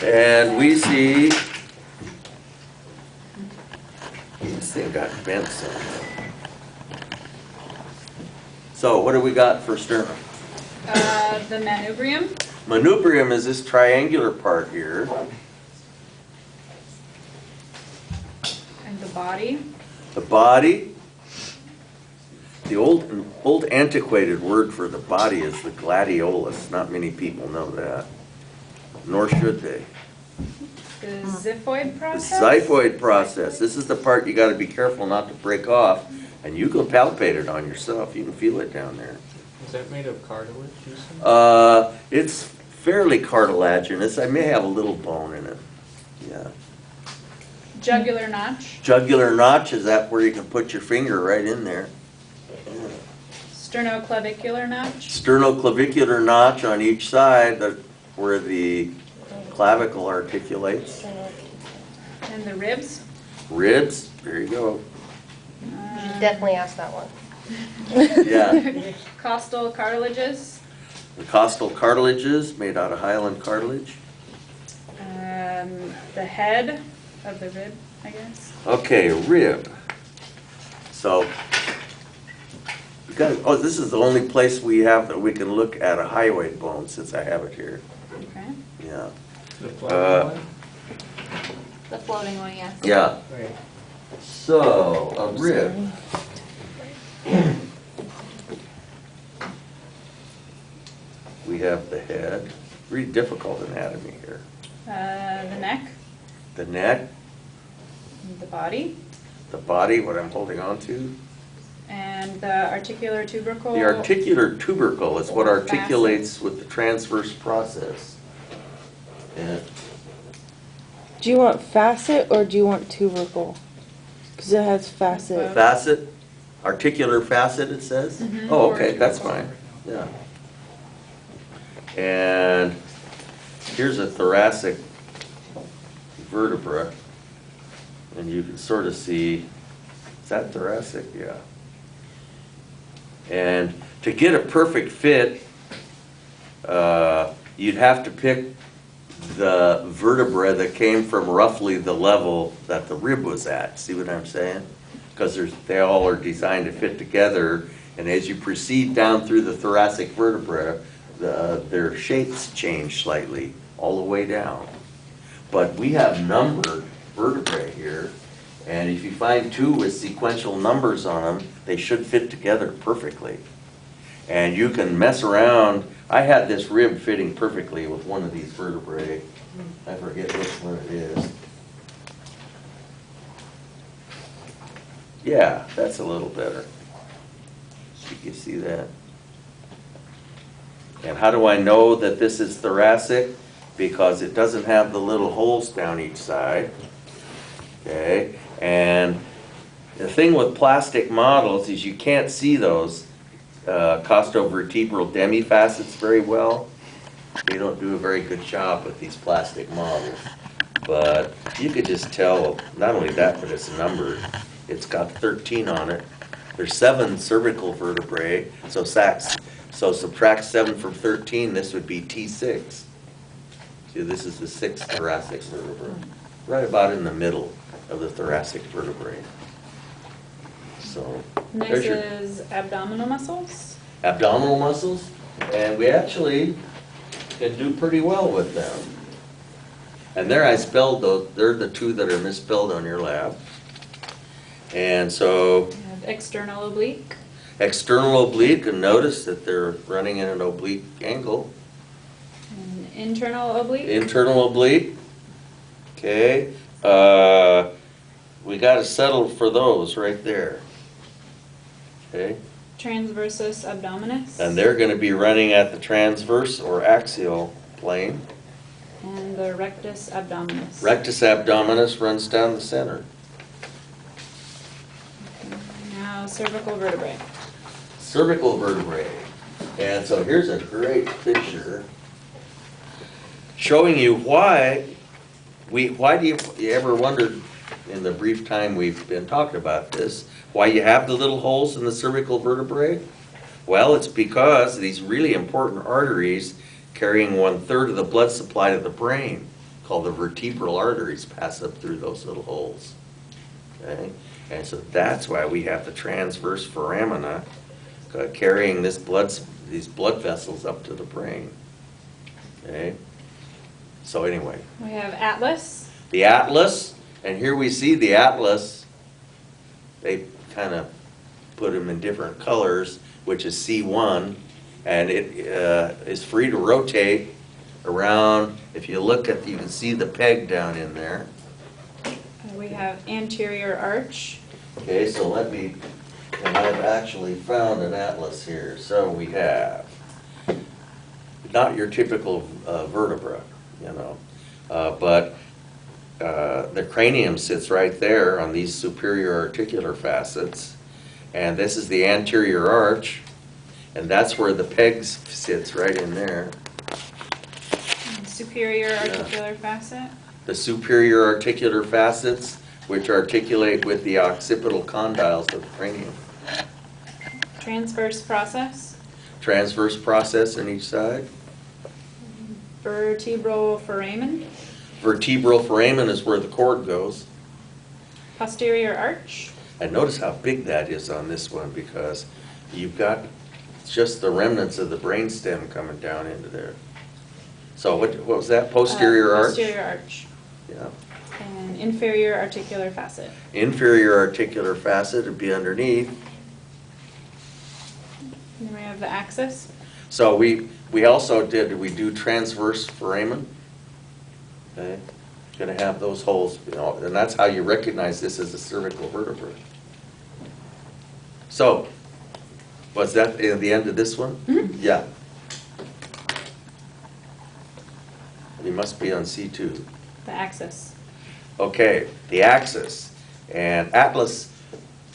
And we see, this thing got bent some. So what do we got for sternum? The manubrium. Manubrium is this triangular part here. And the body. The body. The old antiquated word for the body is the gladiolus. Not many people know that, nor should they. The xiphoid The process. xiphoid process. This is the part you got to be careful not to break off, and you can palpate it on yourself. You can feel it down there. Is that made of cartilage, you said? It's fairly cartilaginous. I may have a little bone in it. Yeah. Jugular notch. Jugular notch, is that where you can put your finger right in there? Sternoclavicular notch. Sternoclavicular notch on each side, where the clavicle articulates. And the ribs. Ribs, there you go. You should definitely ask that one. Yeah. Costal cartilages. The costal cartilages made out of hyaline cartilage. The head of the rib, I guess. Okay, rib. So, oh, this is the only place we have that we can look at a hyoid bone, since I have it here. Okay. Yeah. The floating one? The floating one, yes. Yeah. Right. So, a rib. We have the head. Really difficult anatomy here. The neck. The neck, The body. the body, what I'm holding on to. And the articular tubercle. The articular tubercle is what Or articulates with the transverse process. And Do you want facet or do you want tubercle? Because it has facet. facet, articular facet, it says? Mhm. Oh, Or okay, that's tubercle. fine, yeah. And here's a thoracic vertebra, and you can sort of see, is that thoracic? Yeah. And to get a perfect fit, you'd have to pick the vertebra that came from roughly the level that the rib was at. See what I'm saying? Because they all are designed to fit together, and as you proceed down through the thoracic vertebra, their shapes change slightly all the way down. But we have numbered vertebrae here, and if you find two with sequential numbers on them, they should fit together perfectly. And you can mess around. I had this rib fitting perfectly with one of these vertebrae. I forget which one it is. Yeah, that's a little better. You can see that. And how do I know that this is thoracic? Because it doesn't have the little holes down each side. Okay, and the thing with plastic models is you can't see those costovertebral demifacets very well. They don't do a very good job with these plastic models. But you could just tell, not only that, but it's numbered. It's got 13 on it. There's 7 cervical vertebrae, so subtract 7 from 13, this would be T6. See, this is the 6th thoracic vertebra, right about in the middle of the thoracic vertebrae. So, Next there's your is abdominal muscles. abdominal muscles, and we actually can do pretty well with them. And there I spelled those, they're the 2 that are misspelled on your lab. And so, We have external oblique. external oblique, and notice that they're running in an oblique angle. And internal oblique. Internal oblique, okay. We got to settle for those right there. Okay, Transversus abdominis. and they're going to be running at the transverse or axial plane. And the rectus abdominis. Rectus abdominis runs down the center. Now cervical vertebrae. Cervical vertebrae. And so here's a great picture showing you why do you ever wondered in the brief time we've been talking about this, why you have the little holes in the cervical vertebrae? Well, it's because these really important arteries carrying 1/3 of the blood supply to the brain called the vertebral arteries pass up through those little holes. Okay? And so that's why we have the transverse foramina carrying these blood vessels up to the brain. Okay? So anyway, We have atlas. the atlas, and here we see the atlas. They kind of put them in different colors, which is C1, and it is free to rotate around. If you look at, you can see the peg down in there. We have anterior arch. Okay, so and I've actually found an atlas here. So we have, not your typical vertebra, you know, but the cranium sits right there on these superior articular facets, and this is the anterior arch, and that's where the pegs sits, right in there. Superior articular facet. The superior articular facets, which articulate with the occipital condyles of the cranium. Transverse process. Transverse process on each side. Vertebral foramen. Vertebral foramen is where the cord goes. Posterior arch. And notice how big that is on this one, because you've got just the remnants of the brainstem coming down into there. So what was that? Posterior arch? Posterior arch. Yeah. And inferior articular facet. Inferior articular facet would be underneath. And then we have the axis. So we also we do transverse foramen. Okay, gonna have those holes, you know, and that's how you recognize this as a cervical vertebra. So, was that the end of this one? Mhm. Yeah. We must be on C2. The axis. Okay, the axis. And Atlas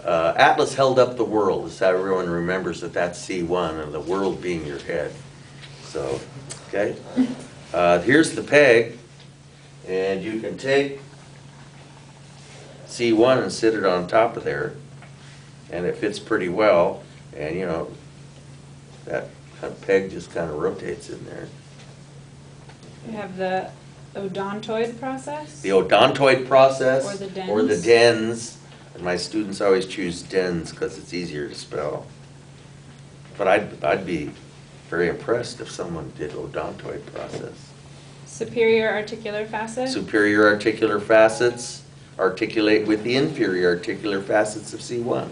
held up the world, is how everyone remembers that that's C1, and the world being your head. So, okay. Here's the peg, and you can take C1 and sit it on top of there, and it fits pretty well. And you know, that peg just kind of rotates in there. We have the odontoid process. The odontoid process, Or the dens. or the dens, and my students always choose dens because it's easier to spell. But I'd be very impressed if someone did odontoid process. Superior articular facet. Superior articular facets articulate with the inferior articular facets of C1.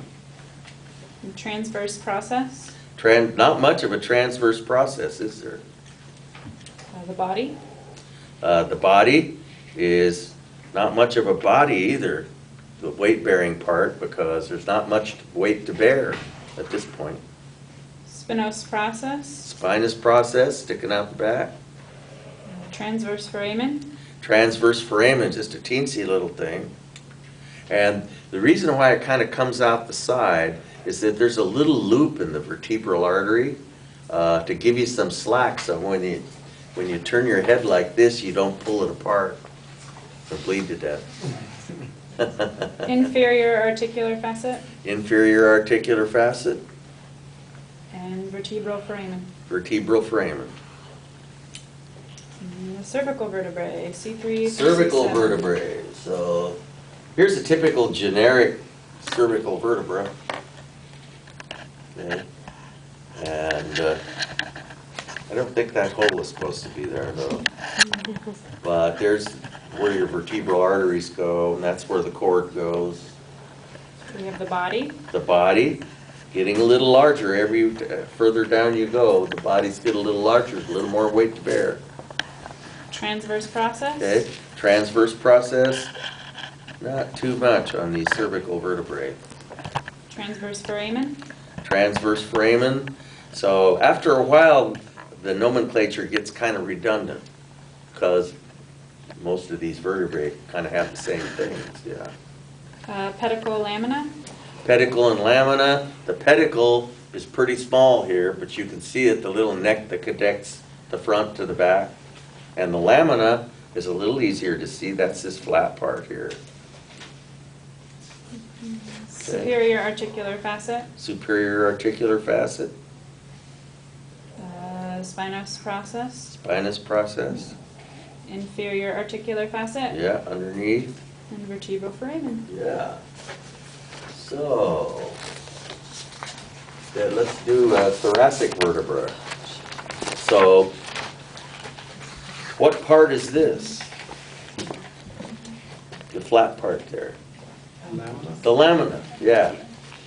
And transverse process. Not much of a transverse process, is there? The body. The body is not much of a body either, the weight-bearing part, because there's not much weight to bear at this point. Spinous process. Spinous process sticking out the back. Transverse foramen. Transverse foramen, just a teensy little thing. And the reason why it kind of comes out the side is that there's a little loop in the vertebral artery to give you some slack, so when you turn your head like this, you don't pull it apart or bleed to death. Inferior articular facet. Inferior articular facet, And vertebral foramen. vertebral foramen. And the cervical vertebrae. C3. Cervical C7. vertebrae. So here's a typical generic cervical vertebra. Okay. And I don't think that hole is supposed to be there though. But there's where your vertebral arteries go, and that's where the cord goes. We have the body. The body getting a little larger every further down you go. The bodies get a little larger, a little more weight to bear. Transverse process. Okay, transverse process, not too much on these cervical vertebrae. Transverse foramen. Transverse foramen. So after a while, the nomenclature gets kind of redundant because most of these vertebrae kind of have the same things, yeah. Pedicle lamina. Pedicle and lamina. The pedicle is pretty small here, but you can see it, the little neck that connects the front to the back. And the lamina is a little easier to see. That's this flat part here. Superior articular facet. Superior articular facet. Spinous process. Spinous process. inferior articular facet, Yeah, underneath. and vertebral foramen. Yeah. So, yeah, let's do thoracic vertebra. So, what part is this? The flat part there. Lamina? The lamina, yeah.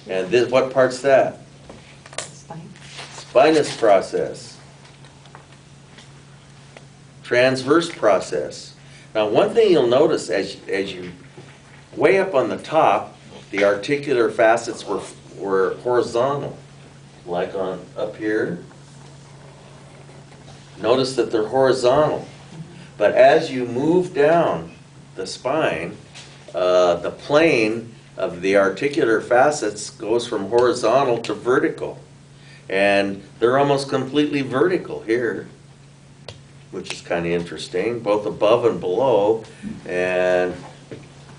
And this, what part's that? Spinous process. Transverse process. Now, one thing you'll notice as you, way up on the top, the articular facets were horizontal, like on up here. Notice that they're horizontal. But as you move down the spine, the plane of the articular facets goes from horizontal to vertical. And they're almost completely vertical here, which is kind of interesting, both above and below. And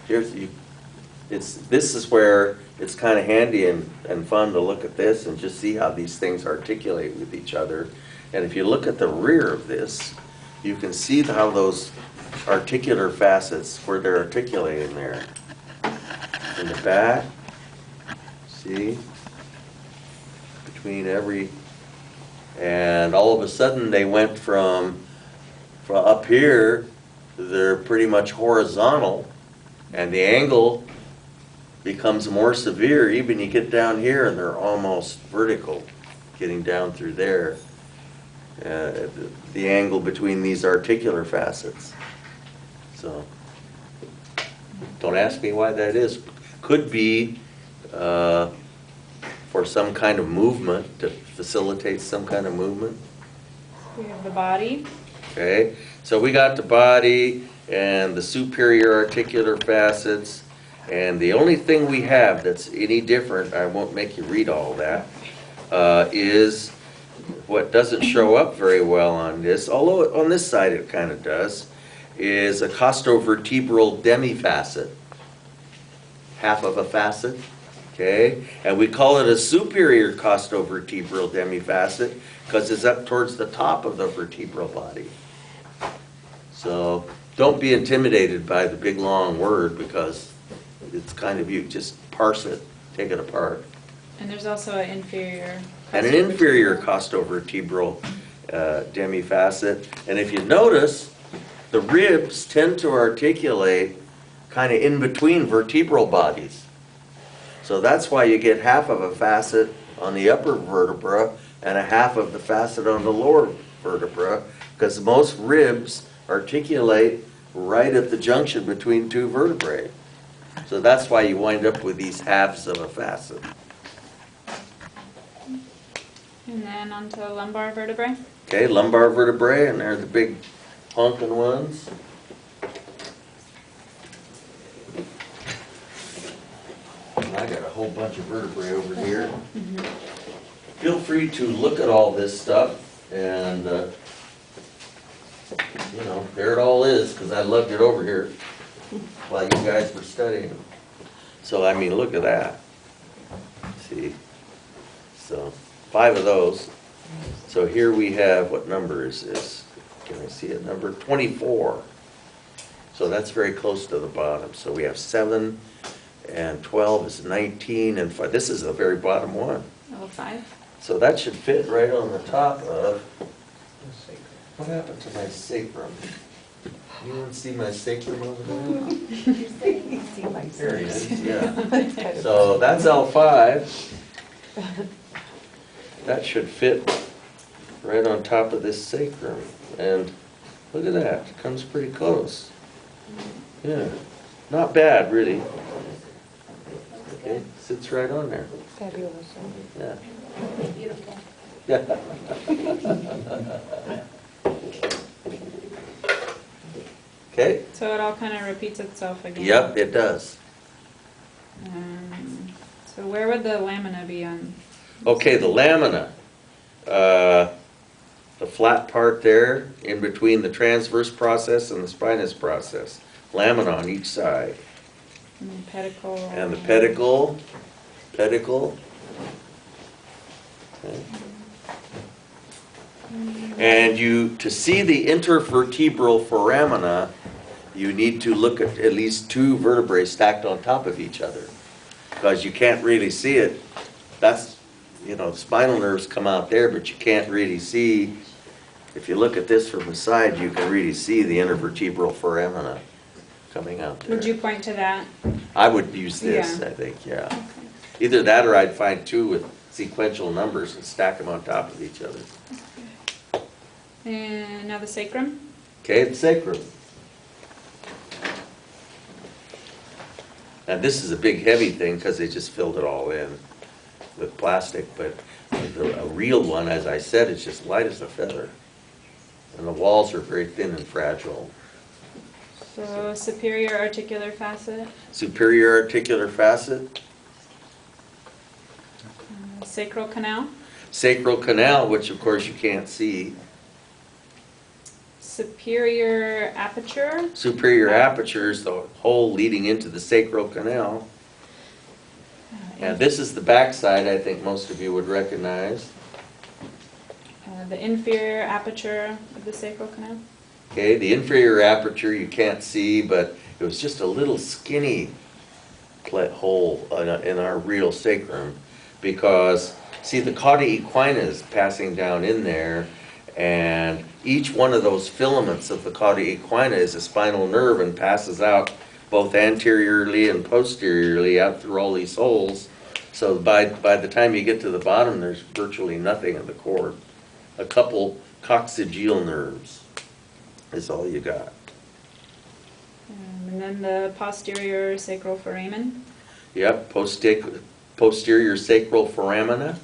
here's this is where it's kind of handy and fun to look at this and just see how these things articulate with each other. And if you look at the rear of this, you can see how those articular facets, where they're articulating there. In the back, see? Between every, and all of a sudden they went from up here, they're pretty much horizontal, and the angle becomes more severe. Even you get down here and they're almost vertical, getting down through there. The angle between these articular facets. So, don't ask me why that is. Could be for some kind of movement, to facilitate some kind of movement. We have the body, Okay, so we got the body and the superior articular facets, and the only thing we have that's any different, I won't make you read all that, is what doesn't show up very well on this, although on this side it kind of does, is a costovertebral demifacet. Half of a facet, okay? And we call it a superior costovertebral demifacet because it's up towards the top of the vertebral body. So don't be intimidated by the big long word because it's kind of, you just parse it, take it apart. and there's also an inferior. And an inferior costovertebral demifacet. And if you notice, the ribs tend to articulate kind of in between vertebral bodies. So that's why you get half of a facet on the upper vertebra and a half of the facet on the lower vertebra, because most ribs articulate right at the junction between two vertebrae. So that's why you wind up with these halves of a facet. And then onto lumbar vertebrae. Okay, lumbar vertebrae, and they're the big honking ones. And I got a whole bunch of vertebrae over here. Feel free to look at all this stuff, and you know, there it all is, because I lugged it over here while you guys were studying. So, I mean, look at that. See? So, 5 of those. So here we have, what number is this? Can I see it? Number 24. So that's very close to the bottom. So we have 7 and 12 is 19 and 5. This is the very bottom one. Level 5. So that should fit right on the top of, what happened to my sacrum? You want to see my sacrum over there? There he is, yeah. So that's L5. That should fit right on top of this sacrum. And look at that, it comes pretty close. Yeah, not bad, really. Okay, sits right on there. Fabulous. Yeah. Beautiful. Yeah. Okay, So it all kind of repeats itself again. yep, it does. So where would the lamina be on? Okay, the lamina, the flat part there in between the transverse process and the spinous process. Lamina on each side. And the pedicle. And the pedicle. Okay. And to see the intervertebral foramina, you need to look at least two vertebrae stacked on top of each other. Because you can't really see it. That's, spinal nerves come out there, but you can't really see. If you look at this from the side, you can really see the intervertebral foramina coming out there. Would you point to that? I would use this, Yeah. I think, yeah. Either that or I'd find two with sequential numbers and stack them on top of each other. And now the sacrum. Okay, the sacrum. Now, this is a big heavy thing because they just filled it all in with plastic, but a real one, as I said, is just light as a feather. And the walls are very thin and fragile. So superior articular facet, Superior articular facet, sacral canal, sacral canal, which of course you can't see. superior aperture, Superior aperture is the hole leading into the sacral canal. And this is the backside, I think most of you would recognize. the inferior aperture of the sacral canal. Okay, the inferior aperture you can't see, but it was just a little skinny hole in our real sacrum, because, see, the cauda equina is passing down in there, and each one of those filaments of the cauda equina is a spinal nerve and passes out both anteriorly and posteriorly out through all these holes. So by the time you get to the bottom, there's virtually nothing in the cord. A couple coccygeal nerves is all you got. And then the posterior sacral foramen. Yep, posterior sacral foramina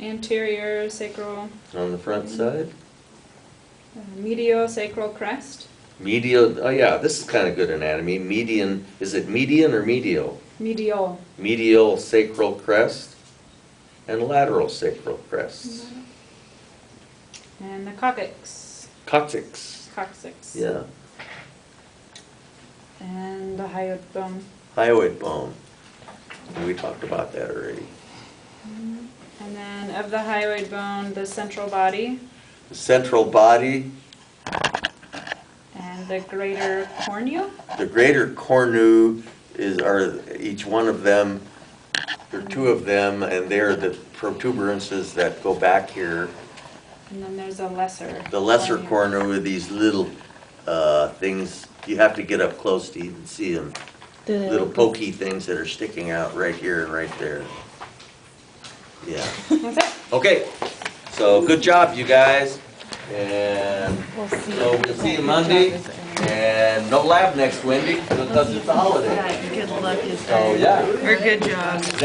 Anterior sacral, on the front side. medial sacral crest. Medial, oh yeah, this is kind of good anatomy. Median, is it median or medial? Medial. Medial sacral crest and lateral sacral crest. And the coccyx. Coccyx, Coccyx. yeah. And the hyoid bone. Hyoid bone. We talked about that already. And then of the hyoid bone, the central body The central body, and the greater cornua. the greater cornu are each one of them. There are two of them, and they're the protuberances that go back here. And then there's a lesser. The lesser cornua. cornu are these little things. You have to get up close to even see them. Little pokey things that are sticking out right here and right there. Yeah. That's it. Okay, so good job, you guys. And We'll see. so we'll see you Monday. And no lab next Wednesday because it's a holiday. Good luck is So, yeah. Or good job.